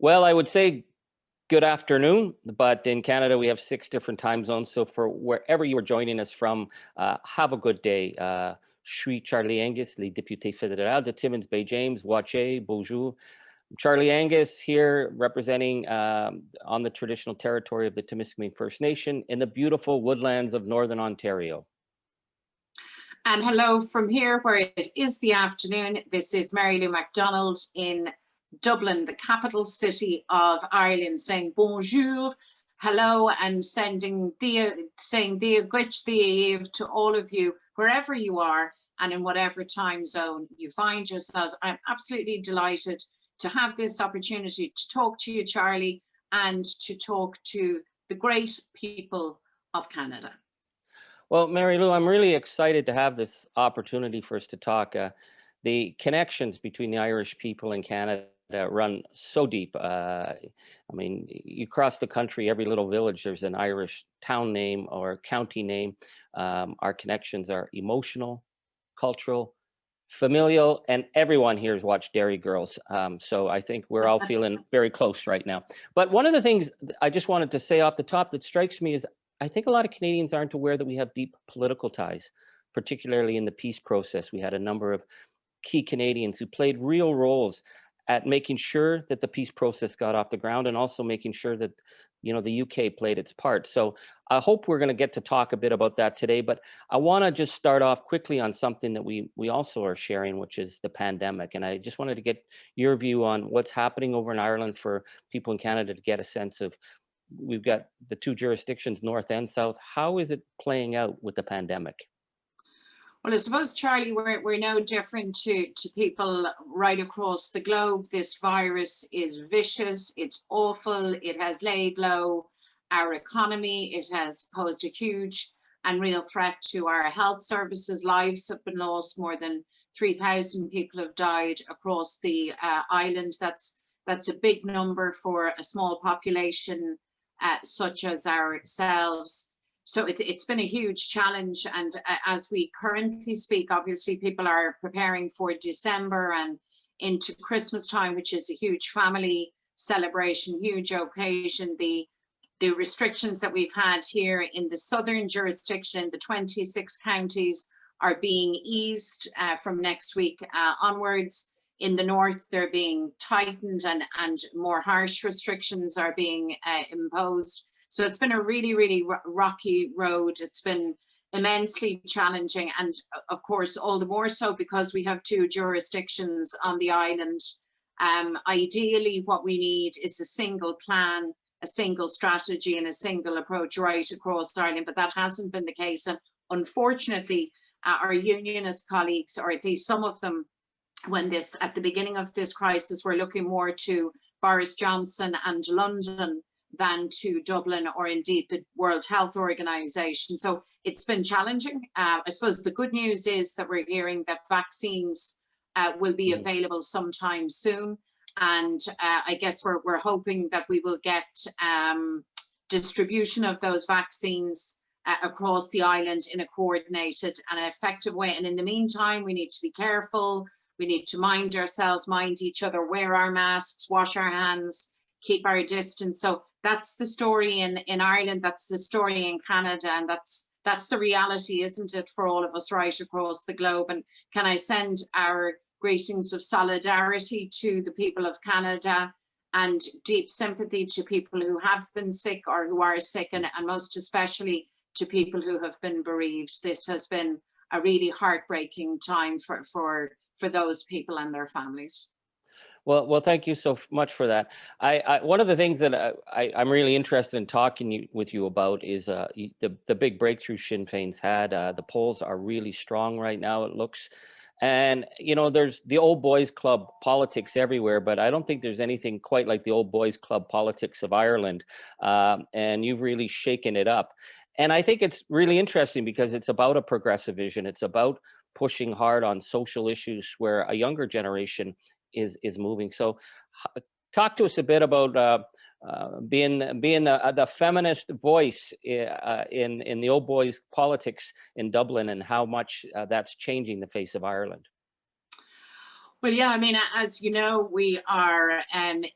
Well, I would say good afternoon, but in Canada we have 6 different time zones. So for wherever you are joining us from, have a good day. Je suis Charlie Angus, le député fédéral de Timmins Bay James. Wache, bonjour. Charlie Angus here representing on the traditional territory of the Timiskaming First Nation in the beautiful woodlands of Northern Ontario. And hello from here where it is the afternoon. This is Mary Lou McDonald in Dublin, the capital city of Ireland, saying bonjour, hello, and saying dia gwich dia to all of you, wherever you are and in whatever time zone you find yourselves. I'm absolutely delighted to have this opportunity to talk to you, Charlie, and to talk to the great people of Canada. Well, Mary Lou, I'm really excited to have this opportunity for us to talk. The connections between the Irish people and Canada run so deep. I mean, you cross the country, every little village, there's an Irish town name or county name. Our connections are emotional, cultural, familial, and everyone here has watched Dairy Girls. So I think we're all feeling very close right now. But one of the things I just wanted to say off the top that strikes me is I think a lot of Canadians aren't aware that we have deep political ties, particularly in the peace process. We had a number of key Canadians who played real roles at making sure that the peace process got off the ground and also making sure that, you know, the UK played its part. So I hope we're going to get to talk a bit about that today, but I want to just start off quickly on something that we also are sharing, which is the pandemic. And I just wanted to get your view on what's happening over in Ireland for people in Canada to get a sense of, we've got the two jurisdictions, North and South. How is it playing out with the pandemic? Well, I suppose, Charlie, we're no different to people right across the globe. This virus is vicious, it's awful, it has laid low our economy, it has posed a huge and real threat to our health services. Lives have been lost, more than 3,000 people have died across the island. That's a big number for a small population such as ourselves. So it's been a huge challenge, and as we currently speak, obviously people are preparing for December and into Christmas time, which is a huge family celebration, huge occasion. The restrictions that we've had here in the southern jurisdiction, the 26 counties, are being eased from next week onwards. In the north, they're being tightened and more harsh restrictions are being imposed. So it's been a really, really rocky road. It's been immensely challenging. And of course, all the more so because we have two jurisdictions on the island. Ideally, what we need is a single plan, a single strategy and a single approach right across Ireland, but that hasn't been the case. And unfortunately, our unionist colleagues, or at least some of them, at the beginning of this crisis, were looking more to Boris Johnson and London than to Dublin or indeed the World Health Organization. So it's been challenging. I suppose the good news is that we're hearing that vaccines will be available sometime soon. And I guess we're hoping that we will get distribution of those vaccines across the island in a coordinated and effective way. And in the meantime, we need to be careful. We need to mind ourselves, mind each other, wear our masks, wash our hands, keep our distance. So that's the story in Ireland, that's the story in Canada, and that's the reality, isn't it, for all of us right across the globe. And can I send our greetings of solidarity to the people of Canada and deep sympathy to people who have been sick or who are sick, and most especially to people who have been bereaved. This has been a really heartbreaking time for those people and their families. Well, thank you so much for that. One of the things that I'm really interested in talking with you about is the big breakthrough Sinn Féin's had. The polls are really strong right now, it looks. And, you know, there's the old boys club politics everywhere, but I don't think there's anything quite like the old boys club politics of Ireland. And you've really shaken it up. And I think it's really interesting because it's about a progressive vision. It's about pushing hard on social issues where a younger generation is moving. So talk to us a bit about being the feminist voice in the old boys politics in Dublin, and how much that's changing the face of Ireland. Well, yeah, I mean, as you know, we are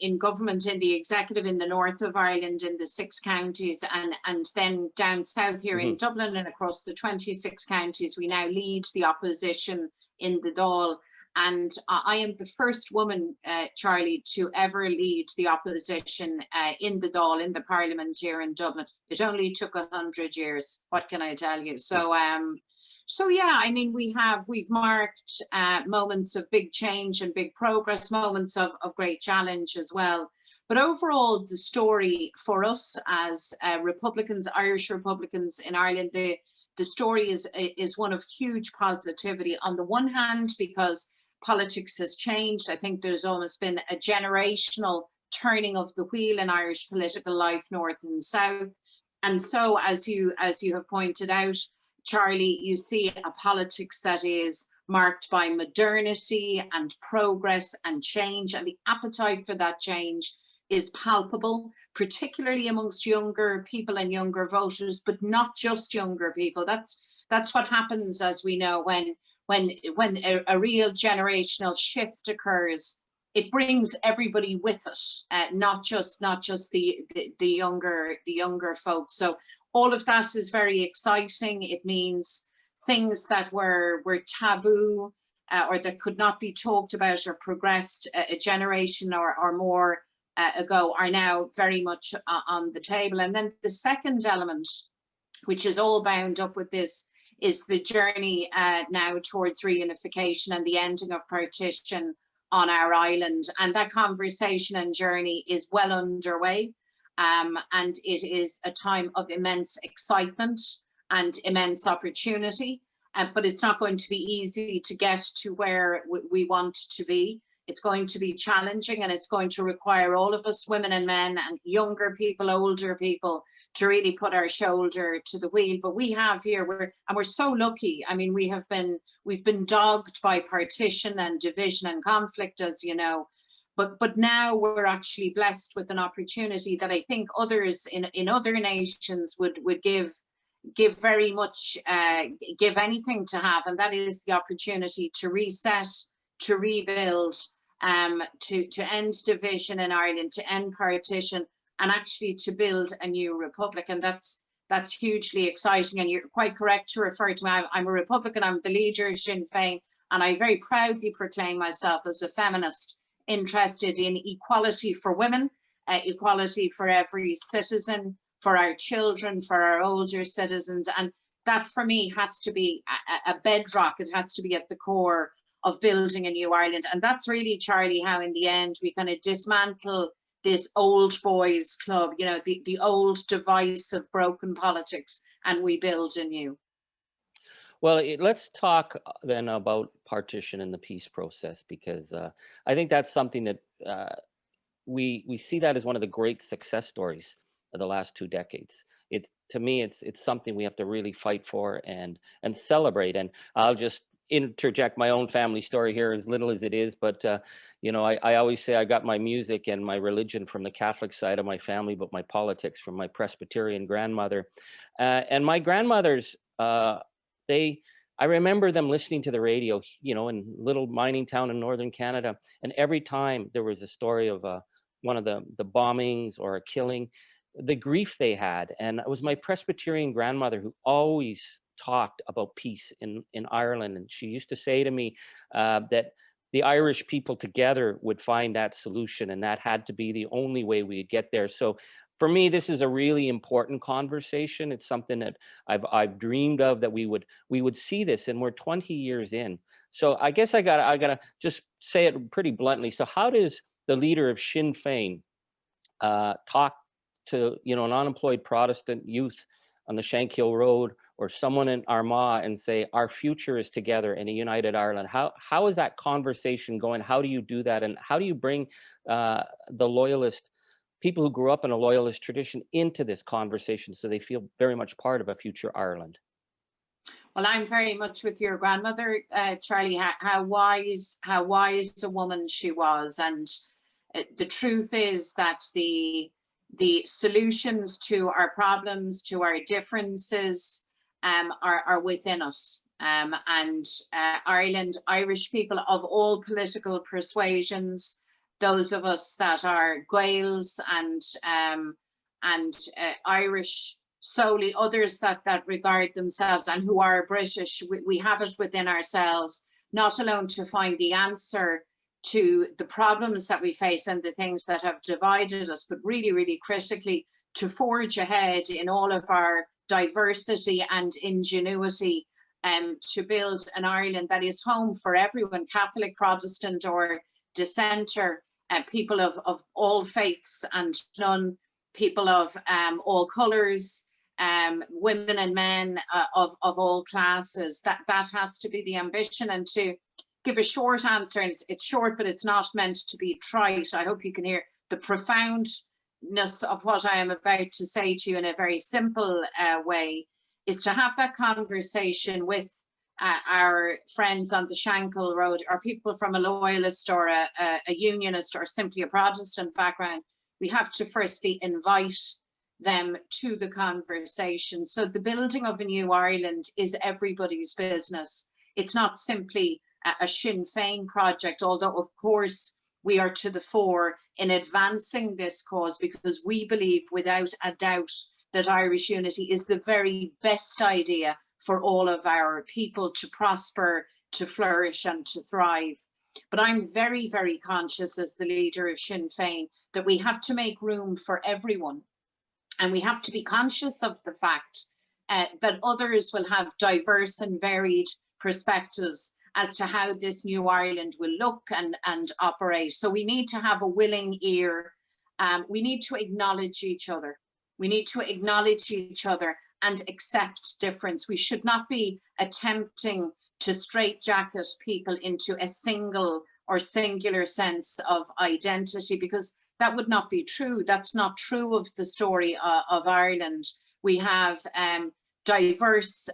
in government in the executive in the north of Ireland in the 6 counties, and then down south here in Hmm. Dublin and across the 26 counties, we now lead the opposition in the Dáil. And I am the first woman, Charlie, to ever lead the opposition in the Dáil, in the Parliament here in Dublin. It only took 100 years. What can I tell you? So yeah, I mean, we've marked moments of big change and big progress, moments of great challenge as well. But overall, the story for us as Republicans, Irish Republicans in Ireland, the story is one of huge positivity. On the one hand, because politics has changed, I think there's almost been a generational turning of the wheel in Irish political life, north and south. And so, as you have pointed out, Charlie, you see a politics that is marked by modernity and progress and change, and the appetite for that change is palpable, particularly amongst younger people and younger voters, but not just younger people. That's what happens, as we know, when a real generational shift occurs. It brings everybody with it, not just the younger folks. So all of that is very exciting. It means things that were taboo or that could not be talked about or progressed a generation or more ago are now very much on the table. And then the second element, which is all bound up with this, is the journey now towards reunification and the ending of partition on our island. And that conversation and journey is well underway. And it is a time of immense excitement and immense opportunity, but it's not going to be easy to get to where we want to be. It's going to be challenging, and it's going to require all of us, women and men, and younger people, older people, to really put our shoulder to the wheel. But we have here, we're so lucky. I mean, we've been dogged by partition and division and conflict, as you know. But now we're actually blessed with an opportunity that I think others in other nations would give very much, give anything to have, and that is the opportunity to reset, to rebuild, to end division in Ireland, to end partition, and actually to build a new republic. And that's hugely exciting. And you're quite correct to refer to me. I'm a Republican. I'm the leader of Sinn Féin, and I very proudly proclaim myself as a feminist, interested in equality for women, equality for every citizen, for our children, for our older citizens. And that for me has to be a bedrock. It has to be at the core of building a new Ireland. And that's really, Charlie, how in the end we kind of dismantle this old boys club, you know, the old device of broken politics, and we build a new. Well, let's talk then about partition and the peace process, because I think that's something that we see that as one of the great success stories of the last 2 decades. It To me, it's something we have to really fight for and celebrate. And I'll just interject my own family story here, as little as it is, but I always say I got my music and my religion from the Catholic side of my family, but my politics from my Presbyterian grandmother. And my grandmothers, I remember them listening to the radio, in little mining town in northern Canada, and every time there was a story of one of the bombings or a killing, the grief they had. And it was my Presbyterian grandmother who always talked about peace in Ireland, and she used to say to me that the Irish people together would find that solution, and that had to be the only way we would get there. So for me, this is a really important conversation. It's something that I've dreamed of, that we would see this, and we're 20 years in. So I guess I gotta just say it pretty bluntly. So how does the leader of Sinn Féin talk to an unemployed Protestant youth on the Shankill Road, or someone in Armagh, and say our future is together in a united Ireland? How is that conversation going? How do you do that, and how do you bring the loyalist people who grew up in a loyalist tradition into this conversation so they feel very much part of a future Ireland? Well, I'm very much with your grandmother, Charlie. How wise a woman she was, and the truth is that the solutions to our problems, to our differences, are within us. And Ireland, Irish people of all political persuasions, those of us that are Gaels and Irish solely, others that regard themselves and who are British, we have it within ourselves, not alone to find the answer to the problems that we face and the things that have divided us, but really, really critically to forge ahead in all of our diversity and ingenuity, to build an Ireland that is home for everyone, Catholic, Protestant or dissenter, people of all faiths and none, people of all colours, women and men of all classes. That has to be the ambition. And to give a short answer, and it's short, but it's not meant to be trite. I hope you can hear the profoundness of what I am about to say to you in a very simple way, is to have that conversation with our friends on the Shankill Road, or people from a loyalist or a unionist or simply a Protestant background. We have to firstly invite them to the conversation. So the building of a new Ireland is everybody's business. It's not simply a Sinn Féin project, although of course we are to the fore in advancing this cause, because we believe without a doubt that Irish unity is the very best idea for all of our people to prosper, to flourish and to thrive. But I'm very, very conscious as the leader of Sinn Féin that we have to make room for everyone. And we have to be conscious of the fact that others will have diverse and varied perspectives as to how this new Ireland will look and operate. So we need to have a willing ear. We need to acknowledge each other. We need to acknowledge each other and accept difference. We should not be attempting to straitjacket people into a single or singular sense of identity, because that would not be true. That's not true of the story of Ireland. We have diverse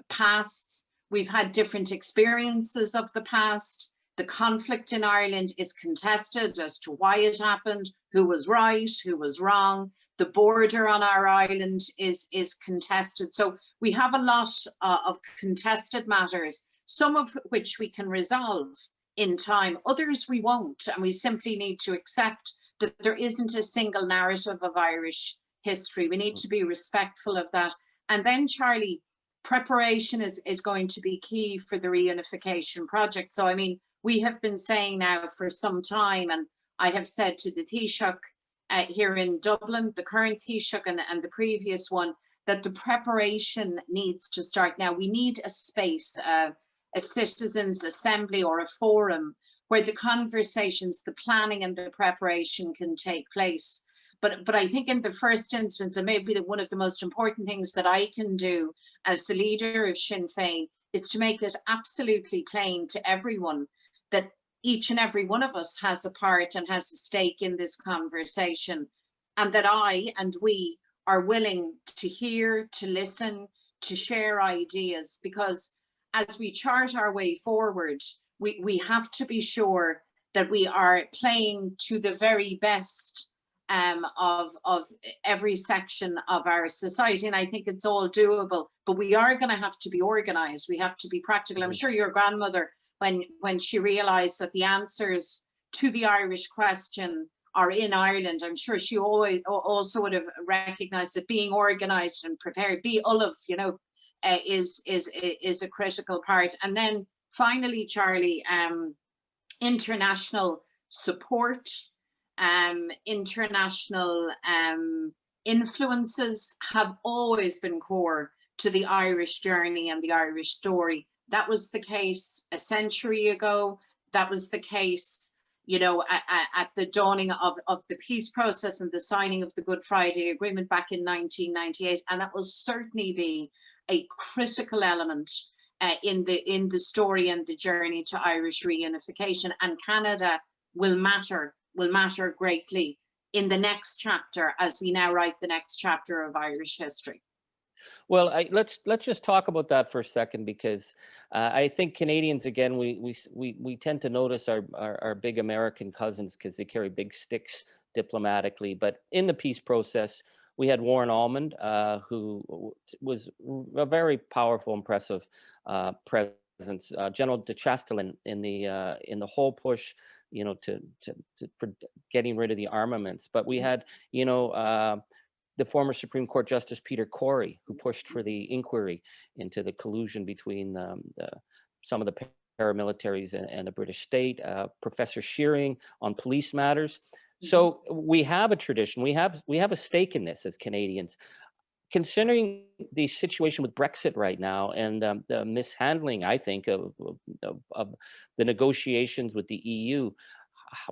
pasts. We've had different experiences of the past. The conflict in Ireland is contested as to why it happened, who was right, who was wrong. The border on our island is contested. So we have a lot of contested matters, some of which we can resolve in time, others we won't. And we simply need to accept that there isn't a single narrative of Irish history. We need to be respectful of that. And then, Charlie, preparation is going to be key for the reunification project. So, I mean, we have been saying now for some time, and I have said to the Taoiseach here in Dublin, the current Taoiseach and the previous one, that the preparation needs to start now. We need a space, a citizens' assembly or a forum where the conversations, the planning and the preparation can take place. But I think in the first instance, and maybe one of the most important things that I can do as the leader of Sinn Féin is to make it absolutely plain to everyone that each and every one of us has a part and has a stake in this conversation, and that I and we are willing to hear, to listen, to share ideas, because as we chart our way forward, we have to be sure that we are playing to the very best of every section of our society. And I think it's all doable, but we are going to have to be organized. We have to be practical. I'm sure your grandmother, when she realized that the answers to the Irish question are in Ireland, I'm sure she always also would have recognized that being organized and prepared, be Ulf, you know, is a critical part. And then finally, Charlie, international support, international influences have always been core to the Irish journey and the Irish story. That was the case a century ago. That was the case, you know, at the dawning of the peace process and the signing of the Good Friday Agreement back in 1998. And that will certainly be a critical element in the story and the journey to Irish reunification. And Canada will matter greatly in the next chapter as we now write the next chapter of Irish history. Well, let's just talk about that for a second, because I think Canadians, again, we tend to notice our big American cousins because they carry big sticks diplomatically. But in the peace process, we had Warren Almond, was a very powerful, impressive presence. General de Chastelain in the whole push, for getting rid of the armaments. But we had, the former Supreme Court Justice Peter Corey, who pushed for the inquiry into the collusion between some of the paramilitaries and the British state. Professor Shearing on police matters. So we have a tradition. We have a stake in this as Canadians. Considering the situation with Brexit right now and the mishandling, I think, of the negotiations with the EU,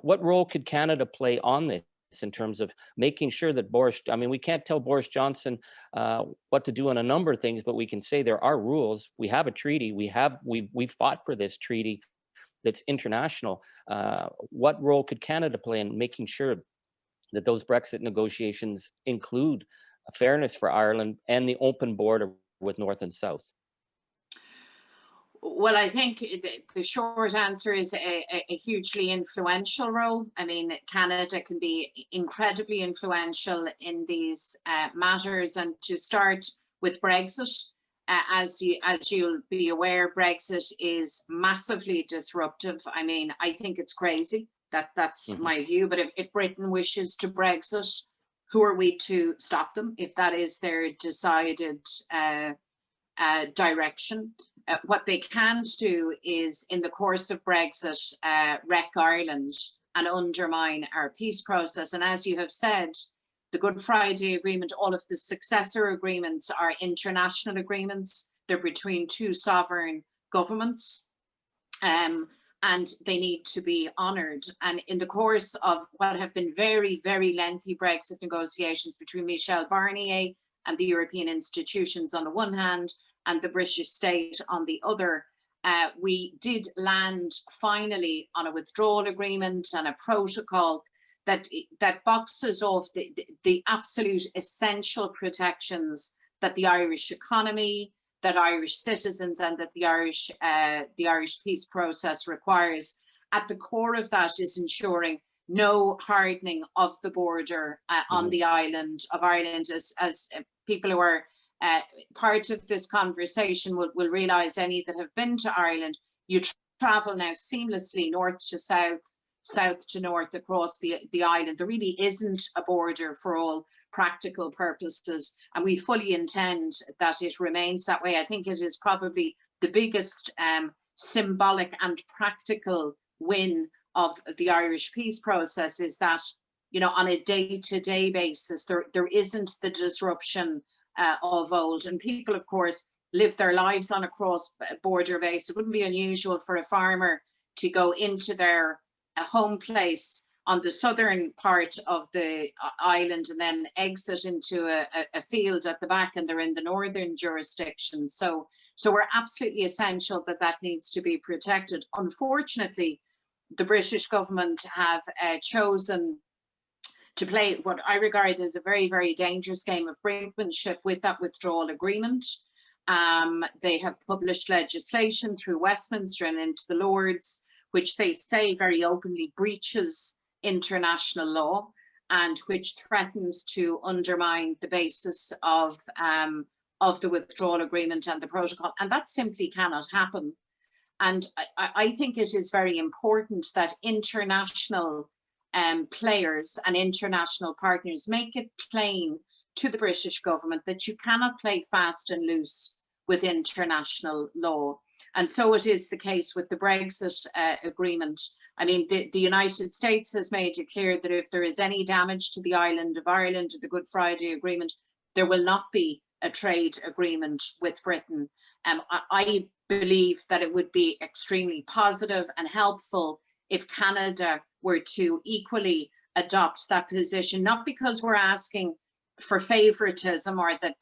what role could Canada play on this in terms of making sure that we can't tell Boris Johnson what to do on a number of things, but we can say there are rules. We have a treaty. We fought for this treaty that's international. What role could Canada play in making sure that those Brexit negotiations include fairness for Ireland and the open border with North and South? Well, I think the short answer is a hugely influential role. I mean, Canada can be incredibly influential in these matters. And to start with Brexit, as you'll be aware, Brexit is massively disruptive. I mean, I think it's crazy. That's my view. But if Britain wishes to Brexit, who are we to stop them if that is their decided direction? What they can't do is, in the course of Brexit, wreck Ireland and undermine our peace process. And as you have said, the Good Friday Agreement, all of the successor agreements are international agreements. They're between two sovereign governments, and they need to be honoured. And in the course of what have been very, very lengthy Brexit negotiations between Michel Barnier and the European institutions on the one hand, and the British state on the other, we did land finally on a withdrawal agreement and a protocol that boxes off the absolute essential protections that the Irish economy, that Irish citizens, and that the Irish peace process requires. At the core of that is ensuring no hardening of the border on the island of Ireland, as people who are part of this conversation will realise, any that have been to Ireland, you travel now seamlessly north to south, south to north across the island. There really isn't a border for all practical purposes, and we fully intend that it remains that way. I think it is probably the biggest symbolic and practical win of the Irish peace process, is that, on a day-to-day basis, there isn't the disruption of old. And people, of course, live their lives on a cross-border basis. It wouldn't be unusual for a farmer to go into their home place on the southern part of the island and then exit into a field at the back, and they're in the northern jurisdiction. So we're absolutely essential that needs to be protected. Unfortunately, the British government have chosen to play what I regard as a very, very dangerous game of brinkmanship with that withdrawal agreement. They have published legislation through Westminster and into the Lords, which they say very openly breaches international law and which threatens to undermine the basis of the withdrawal agreement and the protocol. And that simply cannot happen. And I think it is very important that international players and international partners make it plain to the British government that you cannot play fast and loose with international law. And so it is the case with the Brexit agreement. I mean, the United States has made it clear that if there is any damage to the island of Ireland to the Good Friday Agreement, there will not be a trade agreement with Britain. I believe that it would be extremely positive and helpful if Canada were to equally adopt that position, not because we're asking for favoritism or that,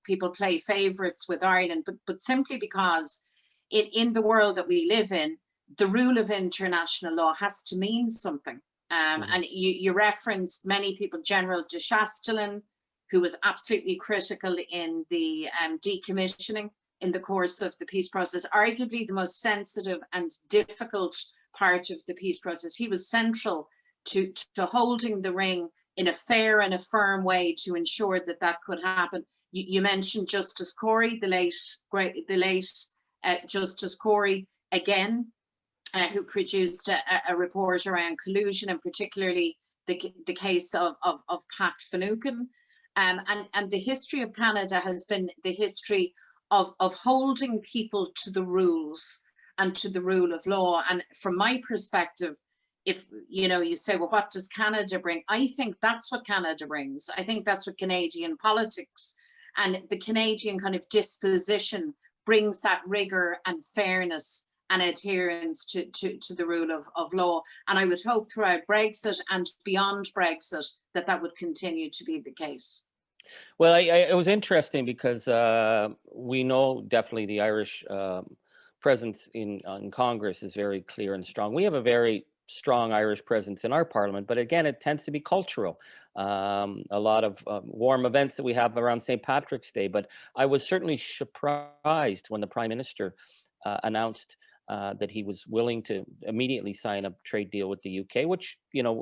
people play favorites with Ireland, but simply because in the world that we live in, the rule of international law has to mean something. And you referenced many people, General de Chastelain, who was absolutely critical in the decommissioning in the course of the peace process, arguably the most sensitive and difficult part of the peace process. He was central to holding the ring in a fair and a firm way to ensure that that could happen. You mentioned Justice Corey, the late Justice Corey, again, who produced a report around collusion, and particularly the case of Pat Finucane. And the history of Canada has been the history of holding people to the rules and to the rule of law. And from my perspective, if you say, well, what does Canada bring? I think that's what Canada brings. I think that's what Canadian politics and the Canadian kind of disposition brings, that rigor and fairness and adherence to the rule of law. And I would hope throughout Brexit and beyond Brexit that would continue to be the case. Well, it was interesting because we know definitely the Irish presence in Congress is very clear and strong. We have a very strong Irish presence in our parliament, but again, it tends to be cultural. A lot of warm events that we have around St. Patrick's Day, but I was certainly surprised when the Prime Minister announced that he was willing to immediately sign a trade deal with the UK, which,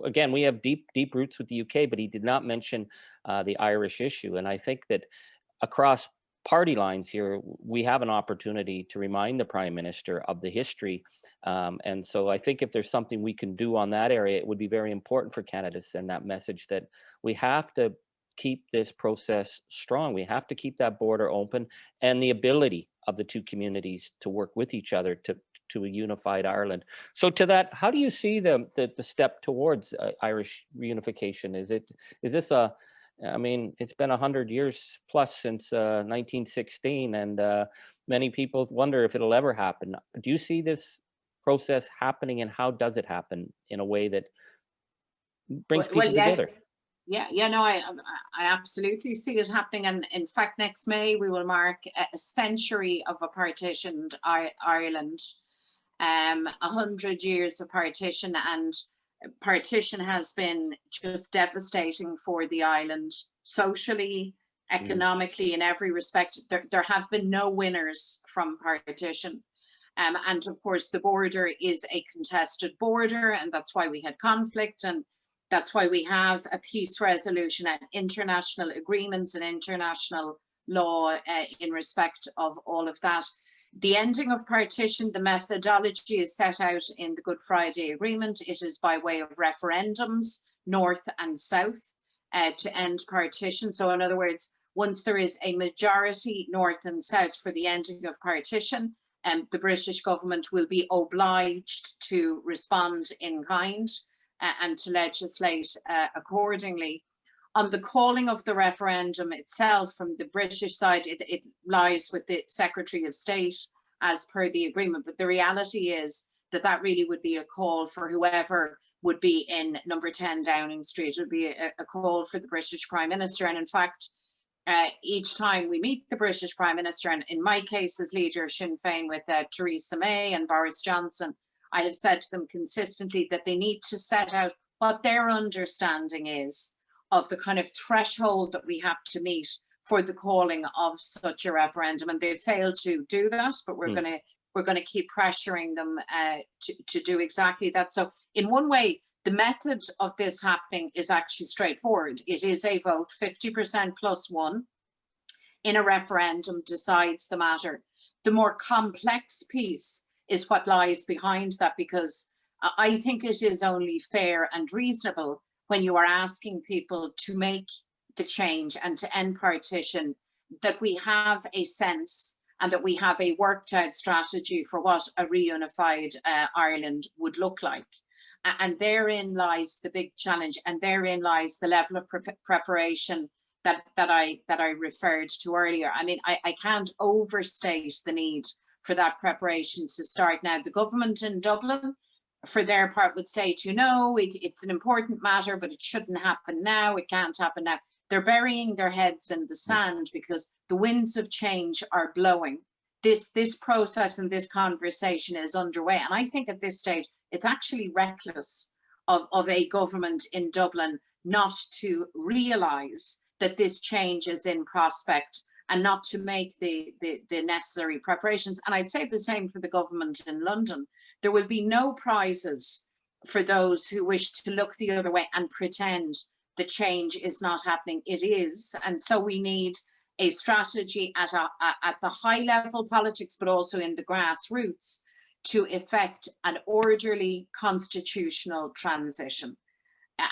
again, we have deep roots with the UK, but he did not mention the Irish issue. And I think that across party lines here, we have an opportunity to remind the Prime Minister of the history. And so I think if there's something we can do on that area, it would be very important for Canada to send that message that we have to keep this process strong. We have to keep that border open, and the ability of the two communities to work with each other to a unified Ireland. So to that, how do you see the step towards Irish reunification? Is this it's been 100 years plus since 1916, and many people wonder if it'll ever happen. Do you see this process happening, and how does it happen in a way that brings people together? No, I absolutely see it happening. And in fact, next May, we will mark a century of a partitioned Ireland, 100 years of partition, and partition has been just devastating for the island, socially, economically, in every respect. There have been no winners from partition. And of course, the border is a contested border, and that's why we had conflict, and that's why we have a peace resolution and international agreements and international law in respect of all of that. The ending of partition, the methodology is set out in the Good Friday Agreement. It is by way of referendums, north and south, to end partition. So in other words, once there is a majority north and south for the ending of partition, the British government will be obliged to respond in kind and to legislate accordingly. On the calling of the referendum itself, from the British side, it lies with the Secretary of State as per the agreement. But the reality is that really would be a call for whoever would be in number 10 Downing Street. It would be a call for the British Prime Minister. And in fact, each time we meet the British Prime Minister, and in my case as leader of Sinn Féin with Theresa May and Boris Johnson, I have said to them consistently that they need to set out what their understanding is of the kind of threshold that we have to meet for the calling of such a referendum, and they failed to do that. But we're going to keep pressuring them to do exactly that. So in one way, the method of this happening is actually straightforward. It is a vote, 50% plus one, in a referendum decides the matter. The more complex piece is what lies behind that, because I think it is only fair and reasonable when you are asking people to make the change and to end partition, that we have a sense and that we have a worked out strategy for what a reunified Ireland would look like. And therein lies the big challenge, and therein lies the level of preparation that I referred to earlier. I mean, I can't overstate the need for that preparation to start now. The government in Dublin, for their part, would say to you, no, it's an important matter, but it shouldn't happen now. It can't happen now. They're burying their heads in the sand because the winds of change are blowing. This process and this conversation is underway. And I think at this stage, it's actually reckless of a government in Dublin not to realise that this change is in prospect and not to make the necessary preparations. And I'd say the same for the government in London. There will be no prizes for those who wish to look the other way and pretend the change is not happening. It is. And so we need a strategy at the high level politics, but also in the grassroots, to effect an orderly constitutional transition.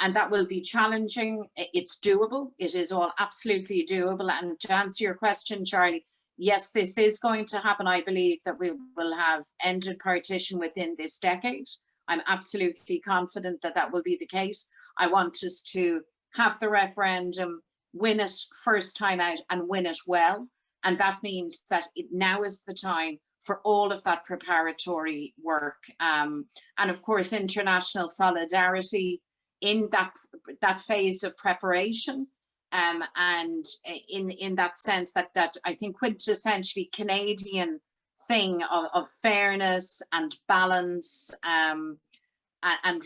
And that will be challenging. It's doable. It is all absolutely doable. And to answer your question, Charlie, yes, this is going to happen. I believe that we will have ended partition within this decade. I'm absolutely confident that that will be the case. I want us to have the referendum, win it first time out and win it well. And that means that now is the time for all of that preparatory work. And of course, international solidarity in that phase of preparation. And in that sense, that I think quintessentially Canadian thing of fairness and balance and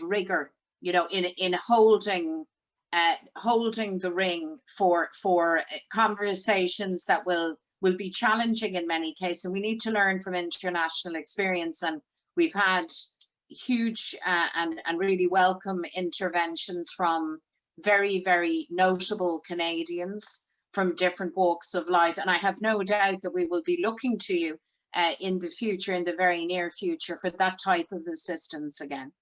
rigor, you know, in holding the ring for conversations that will be challenging in many cases. And we need to learn from international experience. And we've had huge and really welcome interventions from very, very notable Canadians from different walks of life. And I have no doubt that we will be looking to you in the future, in the very near future, for that type of assistance again.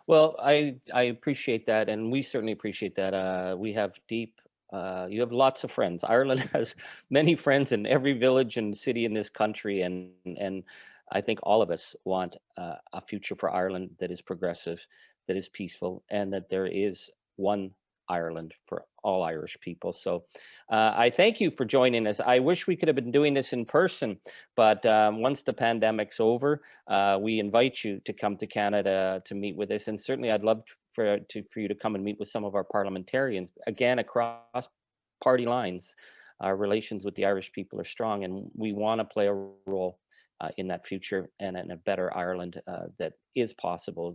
Well, I appreciate that, and we certainly appreciate that. We have deep. You have lots of friends. Ireland has many friends in every village and city in this country, and I think all of us want a future for Ireland that is progressive, that is peaceful, and that there is one Ireland for all Irish people. So I thank you for joining us. I wish we could have been doing this in person, but once the pandemic's over, we invite you to come to Canada to meet with us. And certainly I'd love for you to come and meet with some of our parliamentarians, again, across party lines. Our relations with the Irish people are strong, and we want to play a role in that future and in a better Ireland that is possible.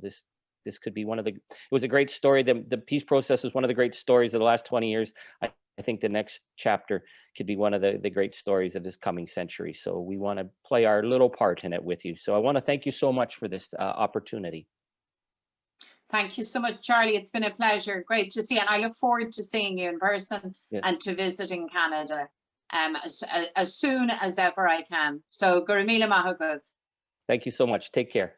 This could be one of the, it was a great story. The peace process was one of the great stories of the last 20 years. I think the next chapter could be one of the great stories of this coming century. So we want to play our little part in it with you. So I want to thank you so much for this opportunity. Thank you so much, Charlie. It's been a pleasure. Great to see you. And I look forward to seeing you in person. Yes. And to visiting Canada as soon as ever I can. So, Gurumila Mahagud. Thank you so much. Take care.